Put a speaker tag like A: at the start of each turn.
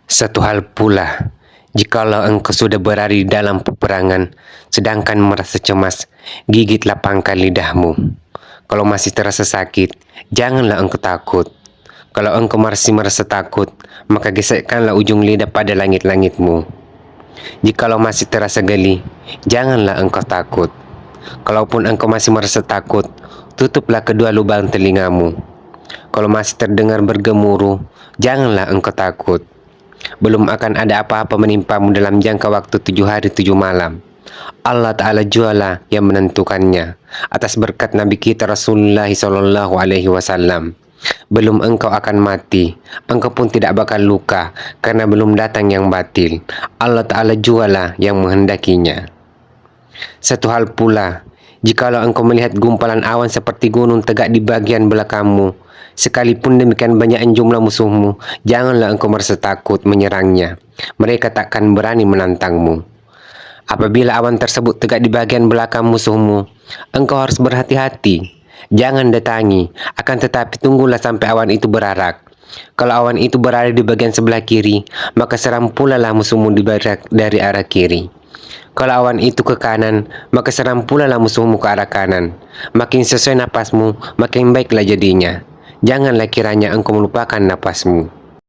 A: Satu hal pula, jikalau engkau sudah berada di dalam peperangan, sedangkan merasa cemas, gigitlah pangkal lidahmu. Kalau masih terasa sakit, janganlah engkau takut. Kalau engkau masih merasa takut, maka gesekkanlah ujung lidah pada langit-langitmu. Jikalau masih terasa geli, janganlah engkau takut. Kalaupun engkau masih merasa takut, tutuplah kedua lubang telingamu. Kalau masih terdengar bergemuruh, janganlah engkau takut. Belum akan ada apa-apa menimpamu dalam jangka waktu 7 hari 7 malam. Allah Ta'ala jualah yang menentukannya atas berkat Nabi kita Rasulullah SAW. Belum engkau akan mati, engkau pun tidak bakal luka karena belum datang yang batil. Allah Ta'ala jualah yang menghendakinya. Satu hal pula, jikalau engkau melihat gumpalan awan seperti gunung tegak di bagian belakangmu, sekalipun demikian banyak jumlah musuhmu, janganlah engkau merasa takut menyerangnya. Mereka takkan berani menantangmu. Apabila awan tersebut tegak di bagian belakang musuhmu, engkau harus berhati-hati. Jangan datangi, akan tetapi tunggulah sampai awan itu berarak. Kalau awan itu berada di bagian sebelah kiri, maka serang pula lah musuhmu dari arah kiri. Kalau awan itu ke kanan, maka serang pula lah musuhmu ke arah kanan. Makin sesuai napasmu, makin baiklah jadinya. Janganlah kiranya engkau melupakan napasmu.